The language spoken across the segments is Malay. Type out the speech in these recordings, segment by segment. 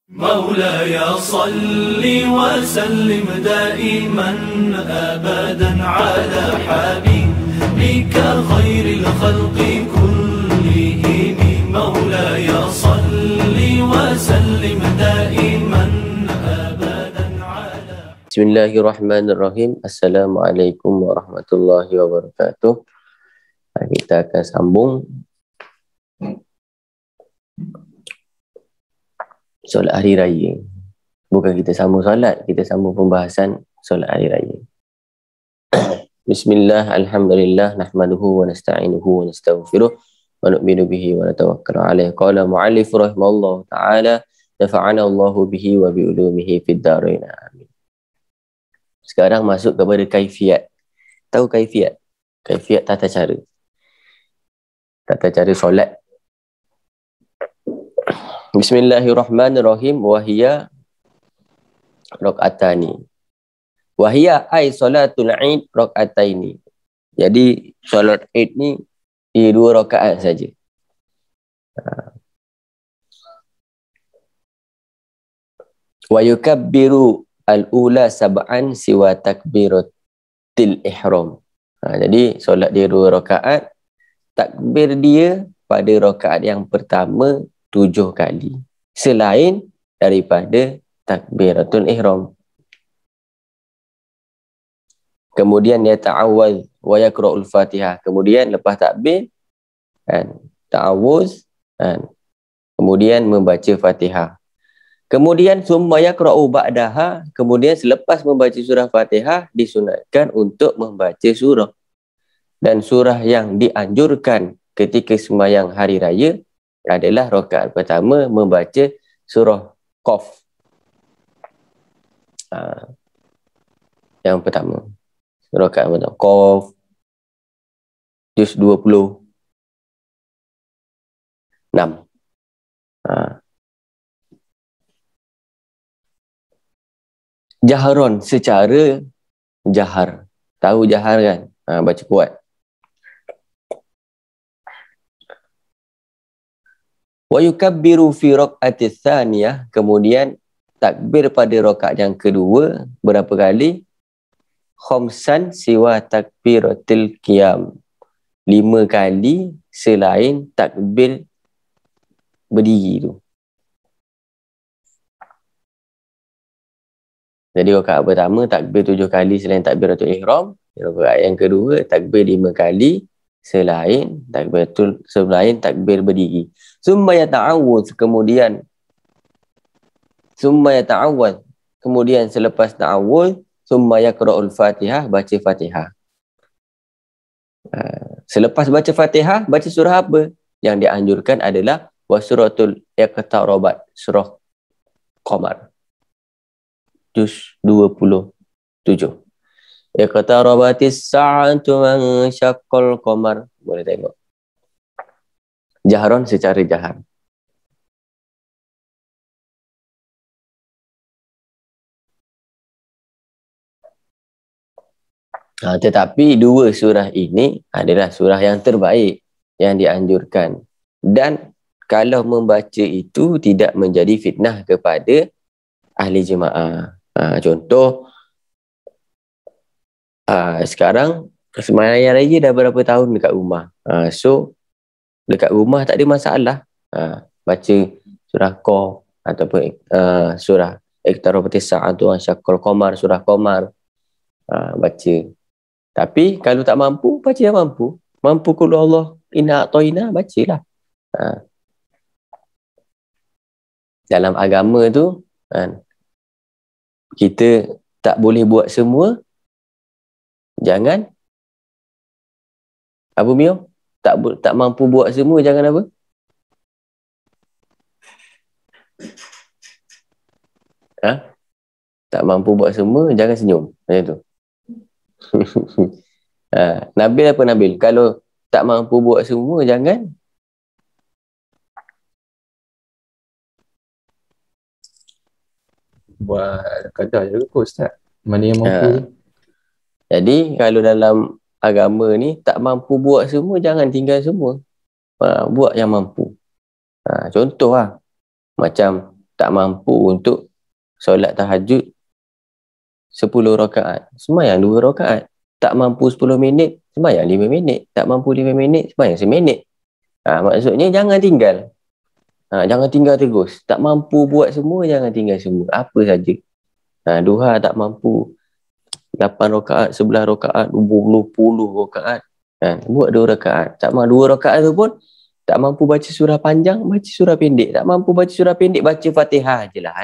مولاي صل وسلم دائما أبدا على حبيبك خير الخلق كلهم مولاي صل وسلم دائما أبدا على. Bismillahirrahmanirrahim. Assalamualaikum warahmatullahi wabarakatuh. Kita akan sambung solat hari raya. Bukan kita sambung solat, kita sambung pembahasan solat hari raya. Bismillah, alhamdulillah, nahmaduhu wa nasta'inuhu wa nastaghfiruh wa nu'minu bihi wa natawakkalu alaih. Qala mu'allif rahimahullah ta'ala, nafa'ana Allahu bihi wa bi'ulumihi fid darain. Amin. Sekarang masuk kepada kaifiat. Tahu kaifiat? Kaifiat tata cara. Tata cara solat. Bismillahirrahmanirrahim. Wahia rakaatani. Wahia ay salatul Eid rakaataini. Jadi solat Eid ni ia 2 rakaat saja. Wa yukabbiru al-ula sab'an siwa takbiratil ihram. Jadi solat dia 2 rakaat, takbir dia pada rakaat yang pertama 7 kali selain daripada takbiratul ihram. Kemudian dia ta'awuz wa yaqra'ul Fatihah. Kemudian lepas takbir ta'awuz kemudian membaca Fatihah. Kemudian summa yaqra'u ba'daha, kemudian selepas membaca surah Fatihah disunatkan untuk membaca surah. Dan surah yang dianjurkan ketika sembahyang hari raya adalah rakaat pertama membaca surah Qaf. Yang pertama. Rakaat pertama. Qaf. Juz 26. Jahron, secara jahar. Tahu jahar kan? Baca kuat. Wa yukabbiru fi raq'atis tsaniyah, kemudian takbir pada rakaat yang kedua berapa kali? Khamsan siwa takbiratil qiyam. 5 kali selain takbir berdiri tu. Jadi rakaat pertama takbir 7 kali selain takbiratul ihram, rakaat yang kedua takbir 5 kali selain takbir berdiri. Summa yata'awuz, kemudian selepas ta'awuz summa yaqra'ul Fatihah, baca Fatihah. Selepas baca Fatihah, baca surah apa? Yang dianjurkan adalah wasuratul iqtarabat, surah Qamar. Juz 27. Iqtarabatis sa'atu wa syaqqal qamar. Boleh tengok. Jahron, secara jahar. Tetapi 2 surah ini adalah surah yang terbaik yang dianjurkan. Dan kalau membaca itu tidak menjadi fitnah kepada ahli jemaah. Contoh, sekarang sembahyang raya dah berapa tahun dekat rumah. So dekat rumah tak ada masalah. Baca surah Qaf ataupun surah Iqtarabatis sa'atu wa syaqqal qamar, surah Qamar. Baca. Tapi kalau tak mampu, baca yang mampu. Mampu qul Allah inna a'tayna, bacalah. Dalam agama tu kita tak boleh buat semua. Jangan apa Mio? Tak mampu buat semua, jangan apa? Tak mampu buat semua, jangan senyum. Macam tu. Nabil apa Nabil? Kalau tak mampu buat semua, jangan buat kadar je kot Ustaz. Mana yang mampu. Jadi kalau dalam agama ni tak mampu buat semua, jangan tinggal semua. Buat yang mampu. Contoh lah, macam tak mampu untuk solat tahajud 10 rakaat, sembahyang 2 rakaat. Tak mampu 10 minit, sembahyang 5 minit. Tak mampu 5 minit, sembahyang 1 minit. Maksudnya jangan tinggal. Jangan tinggal terus. Tak mampu buat semua, jangan tinggal semua. Apa saja. Duha tak mampu 8 rakaat, 11 rakaat, 20 rakaat. Buat 2 rakaat. Tak mampu 2 rakaat tu pun tak mampu baca surah panjang, baca surah pendek. Tak mampu baca surah pendek, baca Fatihah je lah.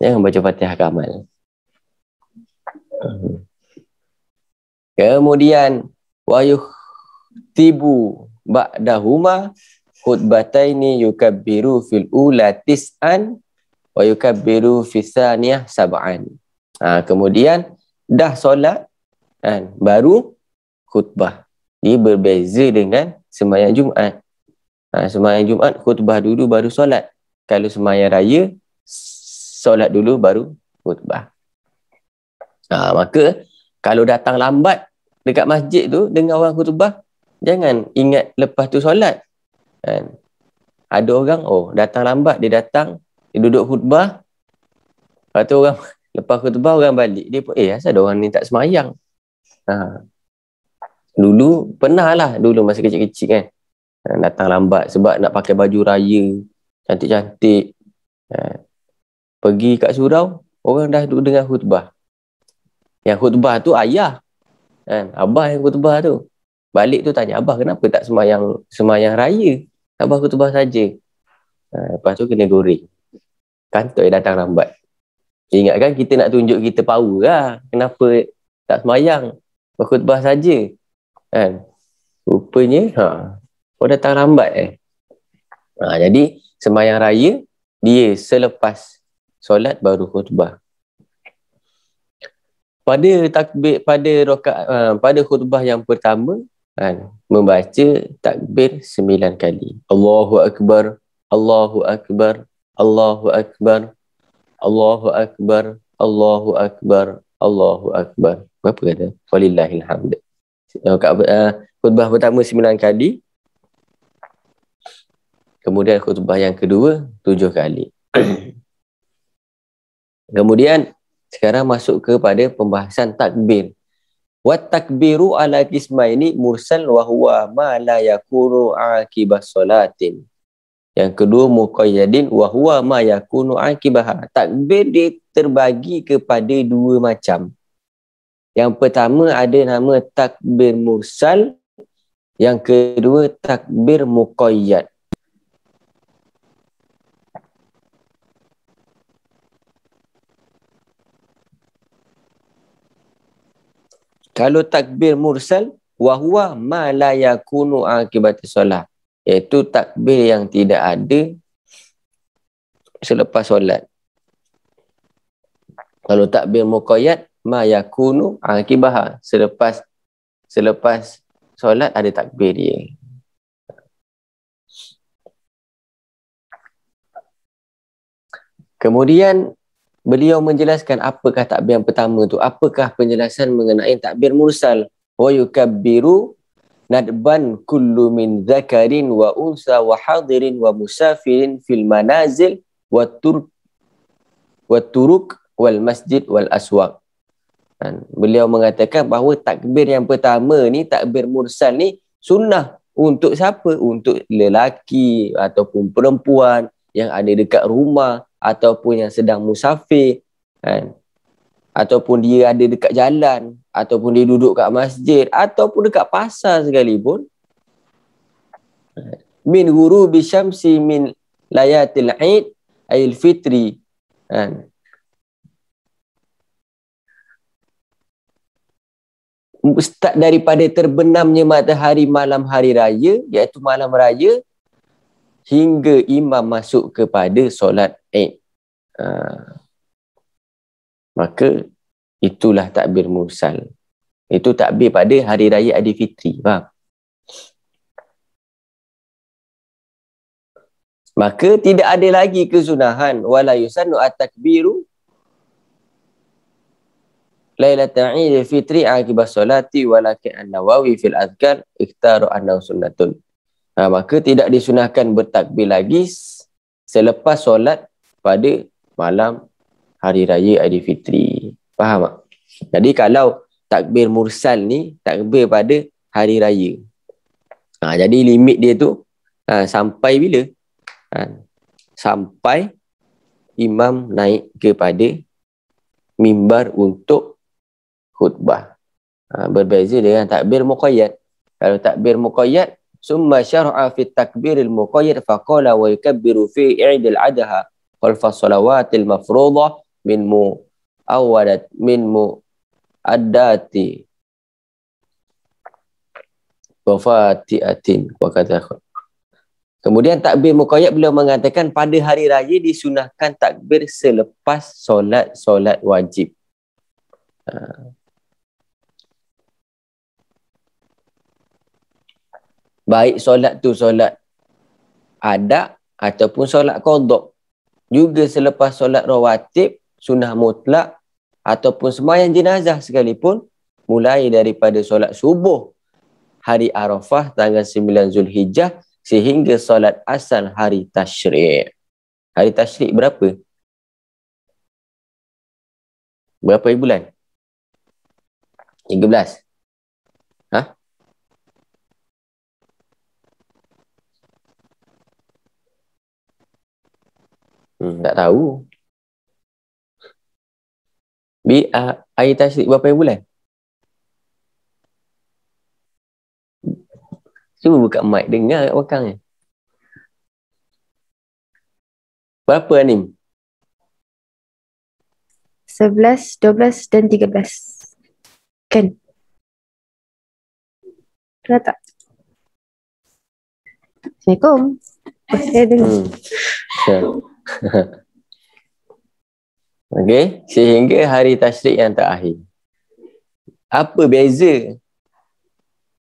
Jangan baca Fatihah kamal. Kemudian wayuhtibu ba'dahuma khutbataini yukabbiru fil ula tis'an wa yukabbiru fil thaniyah sab'an. Kemudian dah solat kan, baru khutbah. Dia berbeza dengan sembahyang Jumaat. Sembahyang Jumaat khutbah dulu baru solat. Kalau sembahyang raya solat dulu baru khutbah. Maka kalau datang lambat dekat masjid tu dengan orang khutbah, jangan ingat lepas tu solat. Ada orang datang lambat, dia datang, dia duduk khutbah, lepas tu orang lepas khutbah orang balik, dia pun asal ada orang ni tak semayang. Dulu pernah lah, dulu masa kecil-kecil kan, datang lambat sebab nak pakai baju raya cantik-cantik, pergi kat surau, orang dah duduk dengar khutbah. Yang khutbah tu ayah kan, abah yang khutbah tu. Balik tu tanya, abah kenapa tak semayang raya? Abah khutbah saja. Lepas tu kena goreng. Kantoi datang lambat. Ingatkan kita nak tunjuk kita power lah. Kenapa tak semayang? Berkhutbah saja. Kan? Rupanya, datang lambat jadi, semayang raya, dia selepas solat baru khutbah. Pada takbir, pada khutbah yang pertama, membaca takbir 9 kali. Allahu Akbar, Allahu Akbar, Allahu Akbar, Allahu Akbar, Allahu Akbar, Allahu Akbar. Berapa kata? Walillahil hamd. Khutbah pertama 9 kali. Kemudian khutbah yang kedua 7 kali. Kemudian sekarang masuk kepada pembahasan takbir. Wa takbiru ala qismaini mursal wa huwa ma la yakunu aqibas salatin. Yang kedua muqayyadin wa huwa ma yakunu aqibaha. Takbir dia terbagi kepada 2 macam. Yang pertama ada nama takbir mursal, yang kedua takbir muqayyad. Kalau takbir mursal, wahuwa ma la yakunu akibati solat, iaitu takbir yang tidak ada selepas solat. Kalau takbir muqayyad, ma yakunu akibaha, selepas solat ada takbir dia. Kemudian beliau menjelaskan apakah takbir yang pertama tu, apakah penjelasan mengenai takbir mursal. Wa yukabbiru nadban kullu min dzakarin wa unsa wa hadirin wa musafirin fil manazil wa turuk wal masjid wal aswaq. Beliau mengatakan bahawa takbir yang pertama ni, takbir mursal ni sunnah untuk siapa? Untuk lelaki ataupun perempuan yang ada dekat rumah, ataupun yang sedang musafir, ataupun dia ada dekat jalan, ataupun dia duduk kat masjid, ataupun dekat pasar sekalipun. Min ghurubi syamsi min layatil Eid ayil fitri. Start daripada terbenamnya matahari malam hari raya, iaitu malam raya, hingga imam masuk kepada solat Eid. Maka itulah takbir mursal. Itu takbir pada hari raya Aidilfitri. Faham? Maka tidak ada lagi kesunahan wala yusannu at-takbiru Lailatul Idul Fitri akibat solati walakin an-Nawawi fil azkar ikhtaru annahu sunnatun. Maka tidak disunahkan bertakbir lagi selepas solat pada malam hari raya Aidilfitri. Faham tak? Jadi kalau takbir mursal ni takbir pada hari raya. Jadi limit dia tu sampai bila? Sampai imam naik kepada mimbar untuk khutbah. Berbeza dengan takbir muqayyad. Kalau takbir muqayyad, summa syar'a fi takbiril muqayyad faqala wa yukabbiru fi i'dil adha khalfa salawatil mafruḍah min mu'addati wa fati'atin wa kadha. Kemudian takbir muqayyad beliau mengatakan pada hari raya disunahkan takbir selepas solat wajib. Baik solat tu solat ada ataupun solat qada. Juga selepas solat rawatib, sunnah mutlak ataupun sembahyang jenazah sekalipun, mulai daripada solat subuh hari Arafah tanggal 9 Zulhijjah sehingga solat asar hari tasyrik. Hari tasyrik berapa? Berapa bulan? 13. Tak tahu. Hari tasyrik berapa bulan? Cuba buka mic, dengar kat belakang ni. Berapa Anim? 11, 12 dan 13. Kan? Betul tak? Assalamualaikum. Saya dengar. Okey, sehingga hari tasyrik yang terakhir. Apa beza?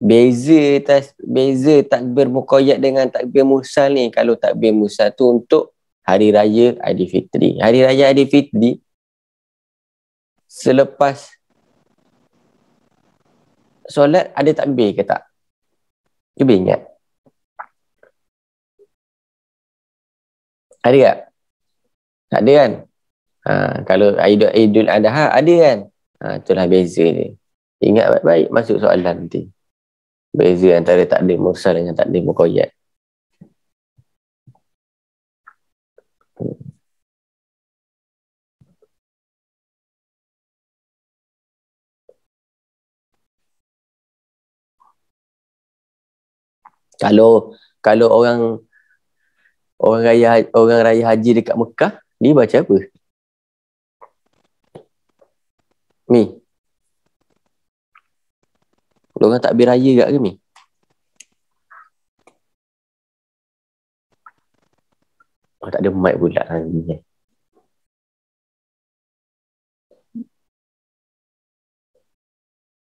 Beza takbir muqayyad dengan takbir mursal ni. Kalau takbir mursal tu untuk hari raya Aidilfitri. Hari raya Aidilfitri selepas solat ada takbir ke tak? Cuba ingat. Ada tak? Tak ada kan? Kalau Aidul Adha ada kan? Itulah beza dia. Ingat baik-baik masuk soalan nanti. Beza antara takbir mursal dengan takbir muqayyad. Kalau orang raya haji dekat Mekah, dia baca apa? Mi. Orang takbir raya kat ke Mi? Tak ada mic pula ni.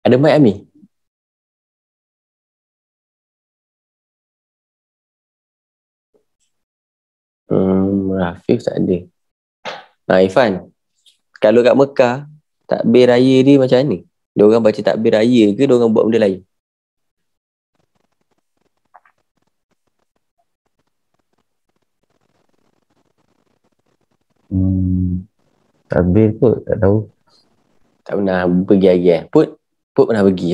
Ada mic Ami? Rafiq tak ada. Ifan, kalau kat Mekah, takbir raya dia macam mana? Dia orang baca takbir raya ke dia orang buat benda lain? Takbir kot, tak tahu. Tak pernah pergi lagi Put pernah pergi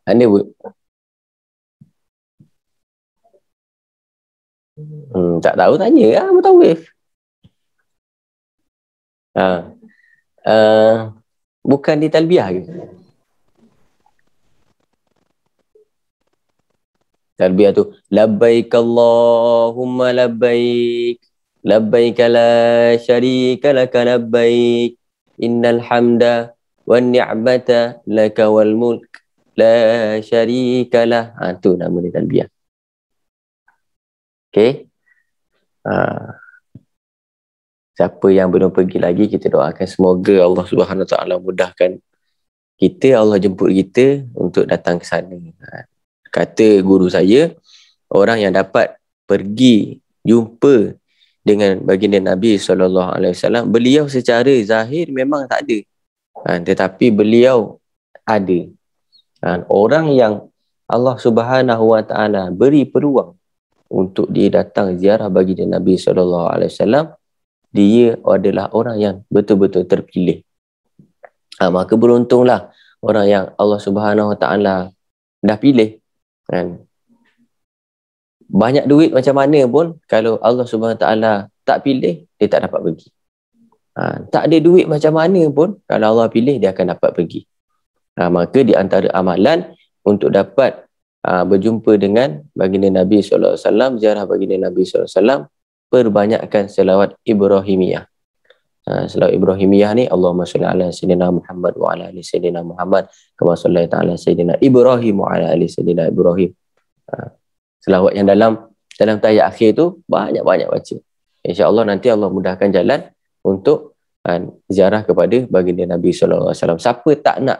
Mana Put? Tak tahu, tanya lah Mutawif. Bukan di talbiyah ke? Talbiyah tu labbaik Allahumma labbaik labbaik la syarika laka labbaik innal hamda wan ni'mata laka wal mulk la syarika lah. Tu nama dia talbiyah. Okey. Siapa yang belum pergi lagi, kita doakan semoga Allah Subhanahu Wa Taala mudahkan kita, Allah jemput kita untuk datang ke sana. Kata guru saya, orang yang dapat pergi jumpa dengan baginda Nabi SAW, beliau secara zahir memang tak ada, tetapi beliau ada. Orang yang Allah Subhanahu Wa Taala beri peluang untuk dia datang ziarah baginda Nabi SAW, dia adalah orang yang betul-betul terpilih. Maka beruntunglah orang yang Allah Subhanahu Wa Taala dah pilih, kan. Banyak duit macam mana pun, kalau Allah Subhanahu Wa Taala tak pilih, dia tak dapat pergi. Tak ada duit macam mana pun, kalau Allah pilih, dia akan dapat pergi. Maka di antara amalan untuk dapat berjumpa dengan baginda Nabi SAW, ziarah baginda Nabi SAW, perbanyakkan selawat Ibrahimiyah. Selawat Ibrahimiyah ni, Allahumma salli ala Sayyidina Muhammad wa ala ali Sayyidina Muhammad kama sallaita ala Sayyidina Ibrahim wa ala ali Sayyidina Ibrahim. Selawat yang dalam tahiyat akhir tu banyak-banyak baca. InsyaAllah nanti Allah mudahkan jalan untuk ziarah kepada baginda Nabi SAW. Siapa tak nak,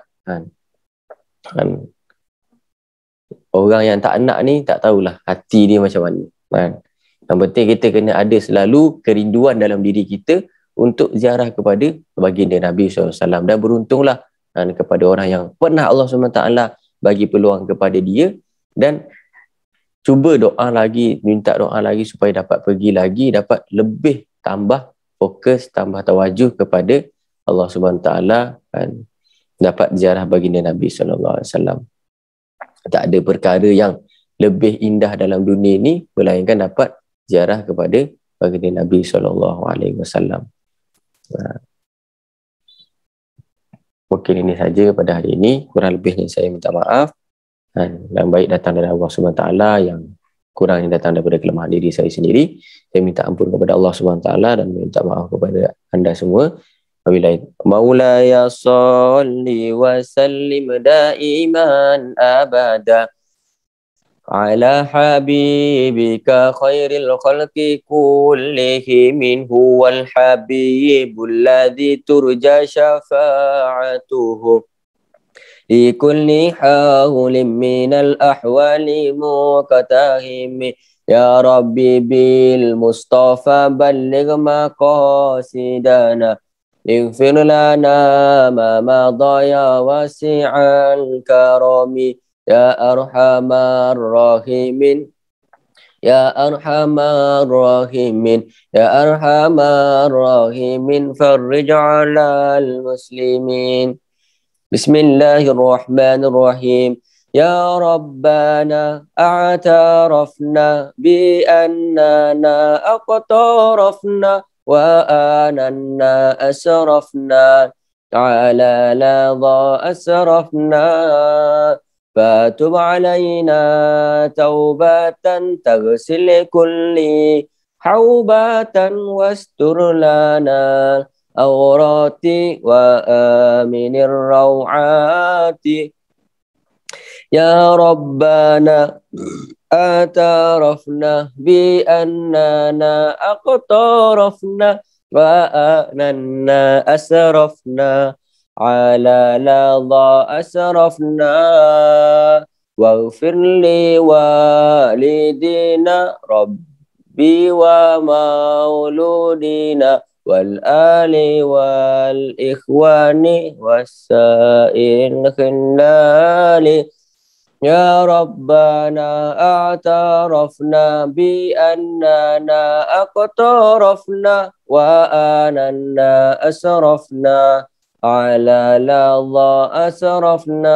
orang yang tak nak ni tak tahulah hati dia macam mana, Yang penting kita kena ada selalu kerinduan dalam diri kita untuk ziarah kepada baginda Nabi SAW. Dan beruntunglah kepada orang yang pernah Allah SWT bagi peluang kepada dia, dan cuba doa lagi, minta doa lagi supaya dapat pergi lagi, dapat lebih tambah fokus, tambah tawajuh kepada Allah SWT, dapat ziarah baginda Nabi SAW. Tak ada perkara yang lebih indah dalam dunia ni melainkan dapat ziarah kepada baginda Nabi SAW. Mungkin ini saja pada hari ini. Kurang lebihnya saya minta maaf. Yang baik datang dari Allah SWT, yang kurang yang datang daripada kelemahan diri saya sendiri. Saya minta ampun kepada Allah SWT dan minta maaf kepada anda semua. Maulaya salli wa sallim daiman abada ala habibika khairil khalqi kullihim huwal habibul ladzi turja syafa'atuhu li kulli hawlin minal ahwali muqtahim. Ya Rabbi bil Mustafa balligh maqasidana ighfir lana ma madha ya wasi'al karami ya arhamar rahimin ya arhamar rahimin ya arhamar rahimin farrij 'alal muslimin. Bismillahirrahmanirrahim. Ya Rabbana a'tarafna bi annana aqtarafna wa ananna asrafna ala ladha asrafna fatub alayna taubatan taghsil kulli haubatan wastur lana awrati wa aminir rawati. Ya Rabbana atarafna bi annana aqtarafna wa ananna asrafna ala ladha asrafna waghfir li walidina rabbi wa mauludina wal ali wal ikhwani wasail khindali. Ya Rabbana a'tarafna bi annana aqtarafna wa ananna asrafna ala ladha asrafna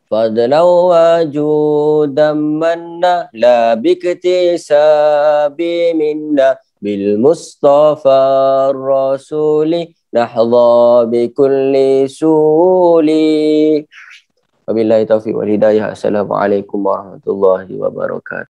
fadlan wa judan manna la biktisabi minna bil Mustafa rasuli nahdha bi kulli suli. Wabillahi taufiq wal hidayah. Assalamualaikum warahmatullahi wabarakatuh.